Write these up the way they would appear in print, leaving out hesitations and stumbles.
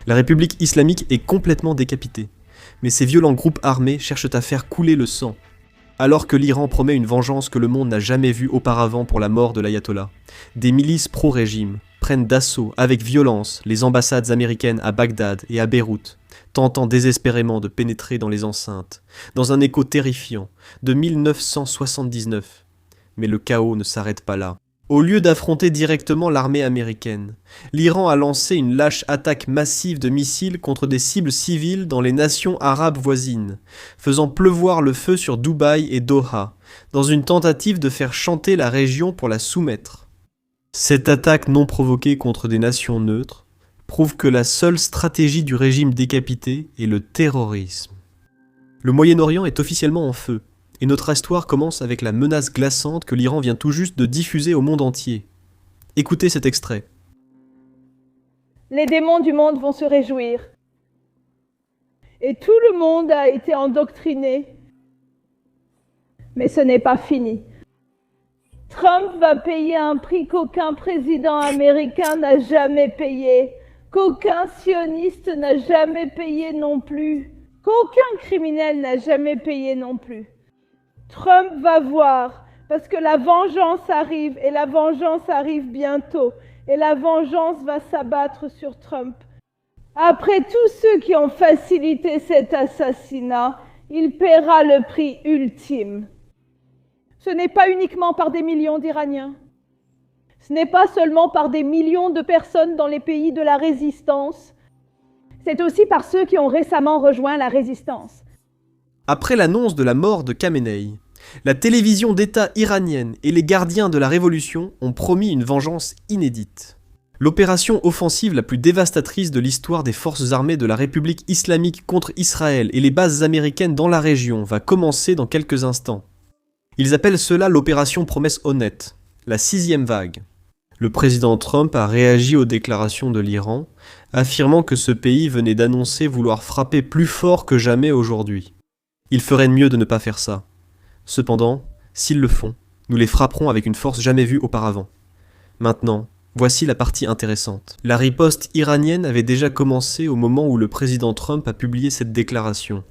La République islamique est complètement décapitée, mais ces violents groupes armés cherchent à faire couler le sang. Alors que l'Iran promet une vengeance que le monde n'a jamais vue auparavant pour la mort de l'ayatollah, des milices pro-régime prennent d'assaut avec violence les ambassades américaines à Bagdad et à Beyrouth, tentant désespérément de pénétrer dans les enceintes, dans un écho terrifiant de 1979. Mais le chaos ne s'arrête pas là. Au lieu d'affronter directement l'armée américaine, l'Iran a lancé une lâche attaque massive de missiles contre des cibles civiles dans les nations arabes voisines, faisant pleuvoir le feu sur Dubaï et Doha, dans une tentative de faire chanter la région pour la soumettre. Cette attaque non provoquée contre des nations neutres prouve que la seule stratégie du régime décapité est le terrorisme. Le Moyen-Orient est officiellement en feu. Et notre histoire commence avec la menace glaçante que l'Iran vient tout juste de diffuser au monde entier. Écoutez cet extrait. Les démons du monde vont se réjouir. Et tout le monde a été endoctriné. Mais ce n'est pas fini. Trump va payer un prix qu'aucun président américain n'a jamais payé, qu'aucun sioniste n'a jamais payé non plus, qu'aucun criminel n'a jamais payé non plus. Trump va voir, parce que la vengeance arrive, et la vengeance arrive bientôt, et la vengeance va s'abattre sur Trump. Après tous ceux qui ont facilité cet assassinat, il paiera le prix ultime. Ce n'est pas uniquement par des millions d'Iraniens. Ce n'est pas seulement par des millions de personnes dans les pays de la résistance. C'est aussi par ceux qui ont récemment rejoint la résistance. Après l'annonce de la mort de Khamenei, la télévision d'État iranienne et les gardiens de la révolution ont promis une vengeance inédite. L'opération offensive la plus dévastatrice de l'histoire des forces armées de la République islamique contre Israël et les bases américaines dans la région va commencer dans quelques instants. Ils appellent cela l'opération Promesse Honnête, la 6e vague. Le président Trump a réagi aux déclarations de l'Iran, affirmant que ce pays venait d'annoncer vouloir frapper plus fort que jamais aujourd'hui. Il ferait mieux de ne pas faire ça. Cependant, s'ils le font, nous les frapperons avec une force jamais vue auparavant. Maintenant, voici la partie intéressante. La riposte iranienne avait déjà commencé au moment où le président Trump a publié cette déclaration.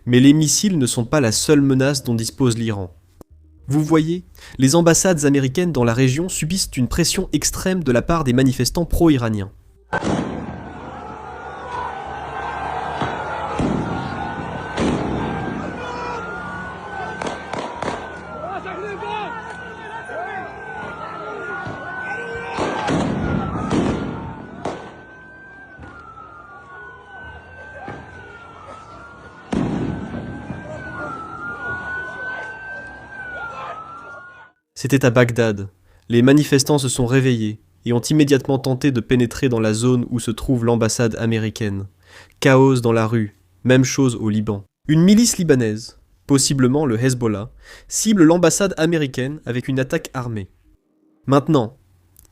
Mais les missiles ne sont pas la seule menace dont dispose l'Iran. Vous voyez, les ambassades américaines dans la région subissent une pression extrême de la part des manifestants pro-iraniens. C'était à Bagdad. Les manifestants se sont réveillés et ont immédiatement tenté de pénétrer dans la zone où se trouve l'ambassade américaine. Chaos dans la rue, même chose au Liban. Une milice libanaise, possiblement le Hezbollah, cible l'ambassade américaine avec une attaque armée. Maintenant,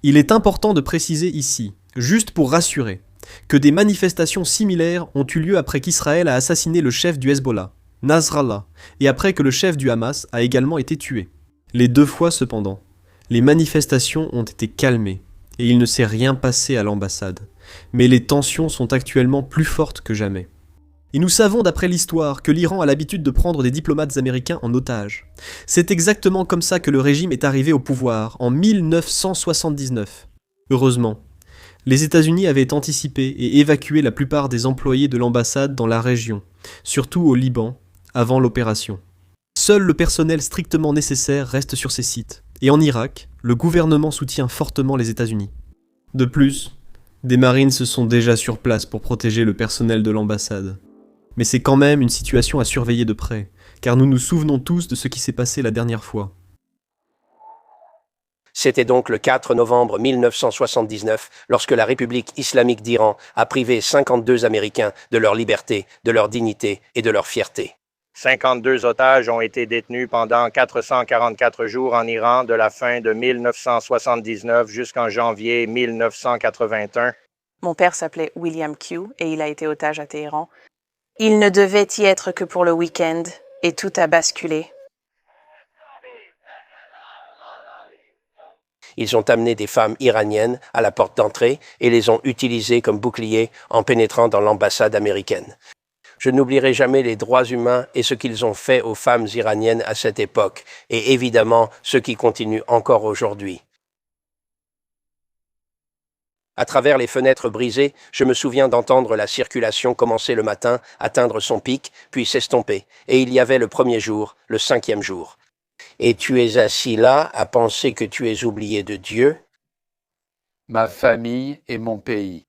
il est important de préciser ici, juste pour rassurer, que des manifestations similaires ont eu lieu après qu'Israël a assassiné le chef du Hezbollah, Nasrallah, et après que le chef du Hamas a également été tué. Les deux fois cependant, les manifestations ont été calmées et il ne s'est rien passé à l'ambassade, mais les tensions sont actuellement plus fortes que jamais. Et nous savons d'après l'histoire que l'Iran a l'habitude de prendre des diplomates américains en otage. C'est exactement comme ça que le régime est arrivé au pouvoir en 1979. Heureusement, les États-Unis avaient anticipé et évacué la plupart des employés de l'ambassade dans la région, surtout au Liban, avant l'opération. Seul le personnel strictement nécessaire reste sur ces sites. Et en Irak, le gouvernement soutient fortement les États-Unis. De plus, des marines se sont déjà sur place pour protéger le personnel de l'ambassade. Mais c'est quand même une situation à surveiller de près, car nous nous souvenons tous de ce qui s'est passé la dernière fois. C'était donc le 4 novembre 1979, lorsque la République islamique d'Iran a privé 52 Américains de leur liberté, de leur dignité et de leur fierté. 52 otages ont été détenus pendant 444 jours en Iran de la fin de 1979 jusqu'en janvier 1981. Mon père s'appelait William Q et il a été otage à Téhéran. Il ne devait y être que pour le week-end et tout a basculé. Ils ont amené des femmes iraniennes à la porte d'entrée et les ont utilisées comme boucliers en pénétrant dans l'ambassade américaine. Je n'oublierai jamais les droits humains et ce qu'ils ont fait aux femmes iraniennes à cette époque, et évidemment ce qui continue encore aujourd'hui. À travers les fenêtres brisées, je me souviens d'entendre la circulation commencer le matin, atteindre son pic, puis s'estomper. Et il y avait le premier jour, le 5e jour. Et tu es assis là à penser que tu es oublié de Dieu? Ma famille et mon pays.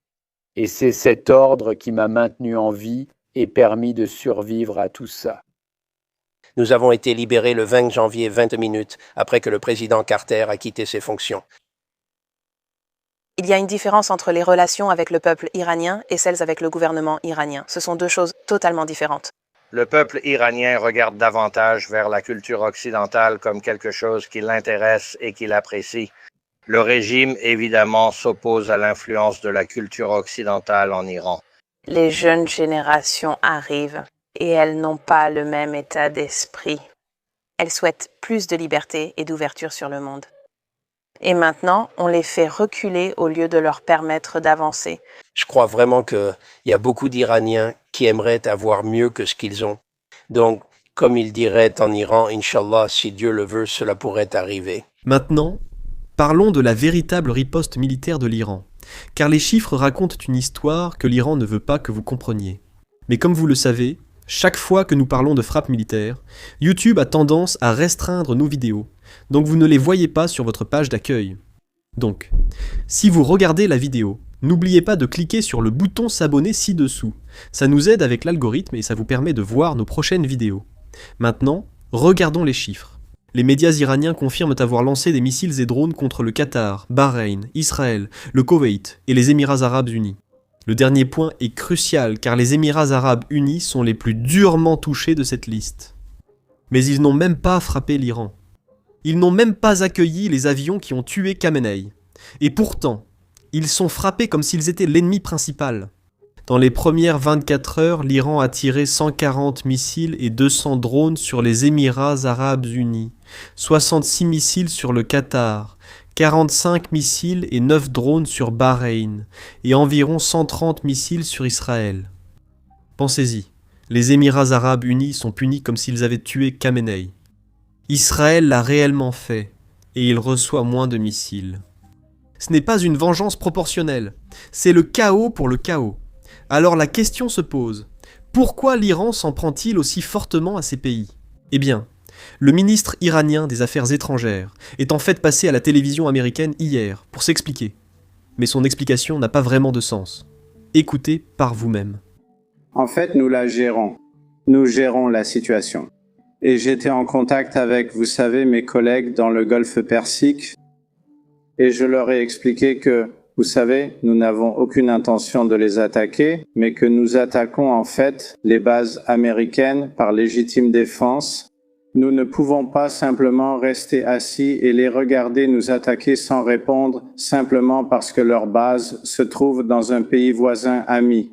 Et c'est cet ordre qui m'a maintenu en vie et permis de survivre à tout ça. Nous avons été libérés le 20 janvier 20 minutes après que le président Carter a quitté ses fonctions. Il y a une différence entre les relations avec le peuple iranien et celles avec le gouvernement iranien. Ce sont deux choses totalement différentes. Le peuple iranien regarde davantage vers la culture occidentale comme quelque chose qui l'intéresse et qu'il apprécie. Le régime, évidemment, s'oppose à l'influence de la culture occidentale en Iran. Les jeunes générations arrivent et elles n'ont pas le même état d'esprit. Elles souhaitent plus de liberté et d'ouverture sur le monde. Et maintenant, on les fait reculer au lieu de leur permettre d'avancer. Je crois vraiment qu'il y a beaucoup d'Iraniens qui aimeraient avoir mieux que ce qu'ils ont. Donc, comme ils diraient en Iran, Inch'Allah, si Dieu le veut, cela pourrait arriver. Maintenant, parlons de la véritable riposte militaire de l'Iran. Car les chiffres racontent une histoire que l'Iran ne veut pas que vous compreniez. Mais comme vous le savez, chaque fois que nous parlons de frappe militaire, YouTube a tendance à restreindre nos vidéos, donc vous ne les voyez pas sur votre page d'accueil. Donc, si vous regardez la vidéo, n'oubliez pas de cliquer sur le bouton s'abonner ci-dessous. Ça nous aide avec l'algorithme et ça vous permet de voir nos prochaines vidéos. Maintenant, regardons les chiffres. Les médias iraniens confirment avoir lancé des missiles et drones contre le Qatar, Bahreïn, Israël, le Koweït et les Émirats arabes unis. Le dernier point est crucial car les Émirats arabes unis sont les plus durement touchés de cette liste. Mais ils n'ont même pas frappé l'Iran. Ils n'ont même pas accueilli les avions qui ont tué Khamenei. Et pourtant, ils sont frappés comme s'ils étaient l'ennemi principal. Dans les premières 24 heures, l'Iran a tiré 140 missiles et 200 drones sur les Émirats arabes unis, 66 missiles sur le Qatar, 45 missiles et 9 drones sur Bahreïn, et environ 130 missiles sur Israël. Pensez-y, les Émirats arabes unis sont punis comme s'ils avaient tué Khamenei. Israël l'a réellement fait, et il reçoit moins de missiles. Ce n'est pas une vengeance proportionnelle, c'est le chaos pour le chaos. Alors la question se pose, pourquoi l'Iran s'en prend-il aussi fortement à ces pays? Eh bien, le ministre iranien des Affaires étrangères est en fait passé à la télévision américaine hier pour s'expliquer. Mais son explication n'a pas vraiment de sens. Écoutez par vous-même. En fait, nous la gérons. Nous gérons la situation. Et j'étais en contact avec, vous savez, mes collègues dans le Golfe Persique. Et je leur ai expliqué que, vous savez, nous n'avons aucune intention de les attaquer, mais que nous attaquons en fait les bases américaines par légitime défense. Nous ne pouvons pas simplement rester assis et les regarder nous attaquer sans répondre, simplement parce que leur base se trouve dans un pays voisin ami.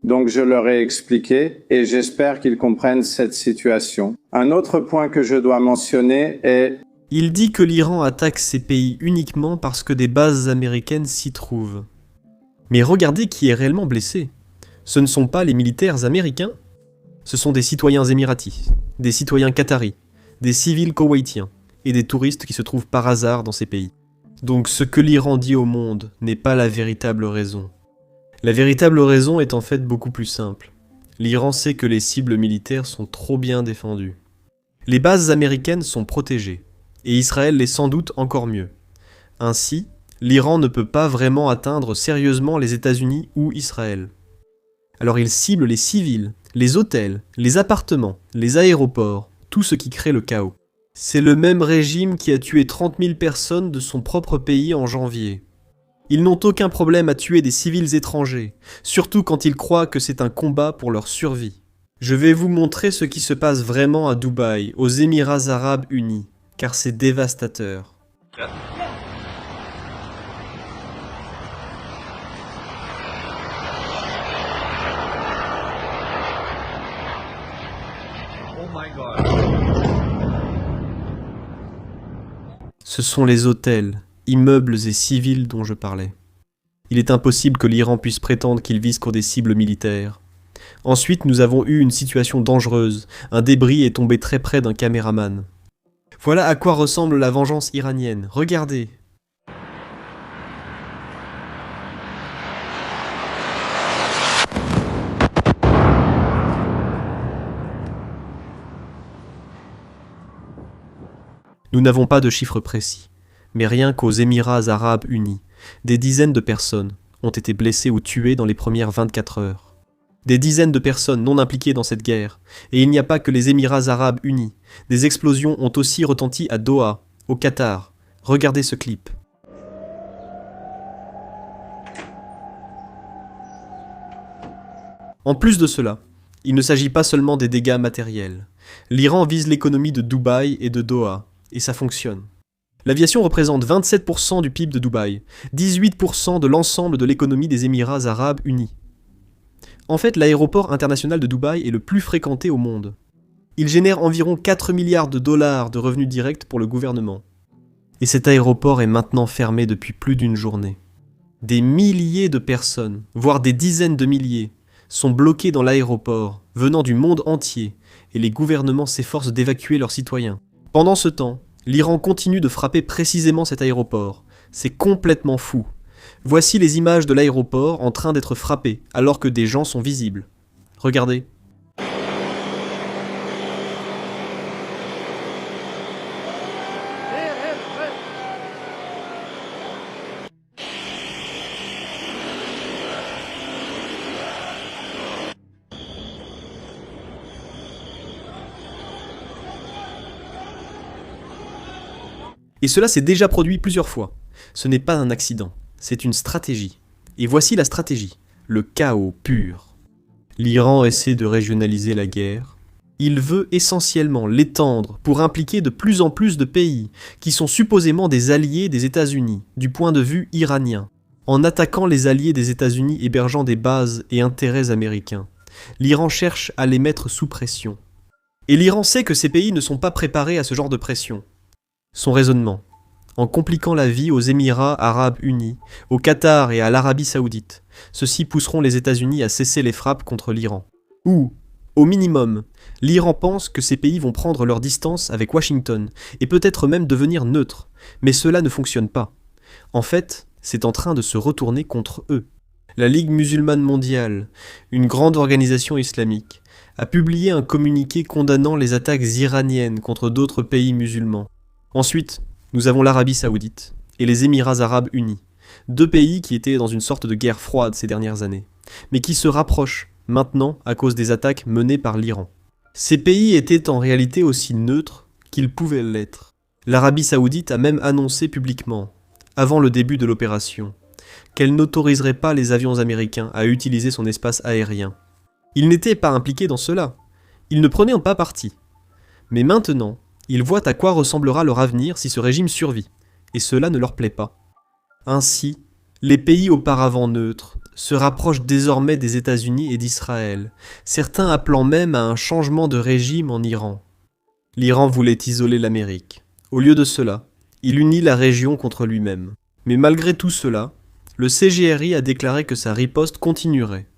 Donc je leur ai expliqué et j'espère qu'ils comprennent cette situation. Un autre point que je dois mentionner est... Il dit que l'Iran attaque ces pays uniquement parce que des bases américaines s'y trouvent. Mais regardez qui est réellement blessé. Ce ne sont pas les militaires américains, ce sont des citoyens émiratis, des citoyens qataris, des civils koweïtiens et des touristes qui se trouvent par hasard dans ces pays. Donc ce que l'Iran dit au monde n'est pas la véritable raison. La véritable raison est en fait beaucoup plus simple. L'Iran sait que les cibles militaires sont trop bien défendues. Les bases américaines sont protégées, et Israël l'est sans doute encore mieux. Ainsi, l'Iran ne peut pas vraiment atteindre sérieusement les États-Unis ou Israël. Alors il cible les civils, les hôtels, les appartements, les aéroports, tout ce qui crée le chaos. C'est le même régime qui a tué 30 000 personnes de son propre pays en janvier. Ils n'ont aucun problème à tuer des civils étrangers, surtout quand ils croient que c'est un combat pour leur survie. Je vais vous montrer ce qui se passe vraiment à Dubaï, aux Émirats arabes unis, car c'est dévastateur. Ce sont les hôtels, immeubles et civils dont je parlais. Il est impossible que l'Iran puisse prétendre qu'il vise qu'aux des cibles militaires. Ensuite, nous avons eu une situation dangereuse. Un débris est tombé très près d'un caméraman. Voilà à quoi ressemble la vengeance iranienne. Regardez. Nous n'avons pas de chiffres précis, mais rien qu'aux Émirats arabes unis, des dizaines de personnes ont été blessées ou tuées dans les premières 24 heures. Des dizaines de personnes non impliquées dans cette guerre, et il n'y a pas que les Émirats arabes unis. Des explosions ont aussi retenti à Doha, au Qatar. Regardez ce clip. En plus de cela, il ne s'agit pas seulement des dégâts matériels. L'Iran vise l'économie de Dubaï et de Doha, et ça fonctionne. L'aviation représente 27% du PIB de Dubaï, 18% de l'ensemble de l'économie des Émirats arabes unis. En fait, l'aéroport international de Dubaï est le plus fréquenté au monde. Il génère environ 4 milliards de dollars de revenus directs pour le gouvernement. Et cet aéroport est maintenant fermé depuis plus d'une journée. Des milliers de personnes, voire des dizaines de milliers, sont bloquées dans l'aéroport, venant du monde entier, et les gouvernements s'efforcent d'évacuer leurs citoyens. Pendant ce temps, l'Iran continue de frapper précisément cet aéroport. C'est complètement fou. Voici les images de l'aéroport en train d'être frappé, alors que des gens sont visibles. Regardez. Et cela s'est déjà produit plusieurs fois. Ce n'est pas un accident, c'est une stratégie. Et voici la stratégie, le chaos pur. L'Iran essaie de régionaliser la guerre. Il veut essentiellement l'étendre pour impliquer de plus en plus de pays qui sont supposément des alliés des États-Unis, du point de vue iranien, en attaquant les alliés des États-Unis hébergeant des bases et intérêts américains. L'Iran cherche à les mettre sous pression. Et l'Iran sait que ces pays ne sont pas préparés à ce genre de pression. Son raisonnement, en compliquant la vie aux Émirats arabes unis, au Qatar et à l'Arabie saoudite, ceux-ci pousseront les États-Unis à cesser les frappes contre l'Iran. Ou, au minimum, l'Iran pense que ces pays vont prendre leur distance avec Washington et peut-être même devenir neutres, mais cela ne fonctionne pas. En fait, c'est en train de se retourner contre eux. La Ligue musulmane mondiale, une grande organisation islamique, a publié un communiqué condamnant les attaques iraniennes contre d'autres pays musulmans. Ensuite, nous avons l'Arabie saoudite et les Émirats arabes unis, deux pays qui étaient dans une sorte de guerre froide ces dernières années, mais qui se rapprochent maintenant à cause des attaques menées par l'Iran. Ces pays étaient en réalité aussi neutres qu'ils pouvaient l'être. L'Arabie saoudite a même annoncé publiquement, avant le début de l'opération, qu'elle n'autoriserait pas les avions américains à utiliser son espace aérien. Ils n'étaient pas impliqués dans cela, ils ne prenaient pas parti. Mais maintenant, ils voient à quoi ressemblera leur avenir si ce régime survit, et cela ne leur plaît pas. Ainsi, les pays auparavant neutres se rapprochent désormais des États-Unis et d'Israël, certains appelant même à un changement de régime en Iran. L'Iran voulait isoler l'Amérique. Au lieu de cela, il unit la région contre lui-même. Mais malgré tout cela, le CGRI a déclaré que sa riposte continuerait,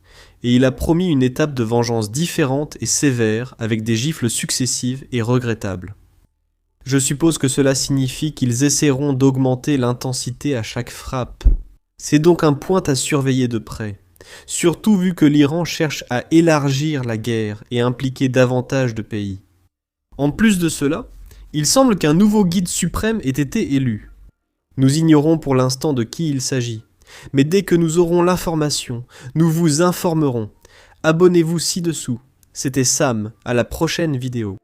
et il a promis une étape de vengeance différente et sévère avec des gifles successives et regrettables. Je suppose que cela signifie qu'ils essaieront d'augmenter l'intensité à chaque frappe. C'est donc un point à surveiller de près, surtout vu que l'Iran cherche à élargir la guerre et impliquer davantage de pays. En plus de cela, il semble qu'un nouveau guide suprême ait été élu. Nous ignorons pour l'instant de qui il s'agit, mais dès que nous aurons l'information, nous vous informerons. Abonnez-vous ci-dessous. C'était Sam, à la prochaine vidéo.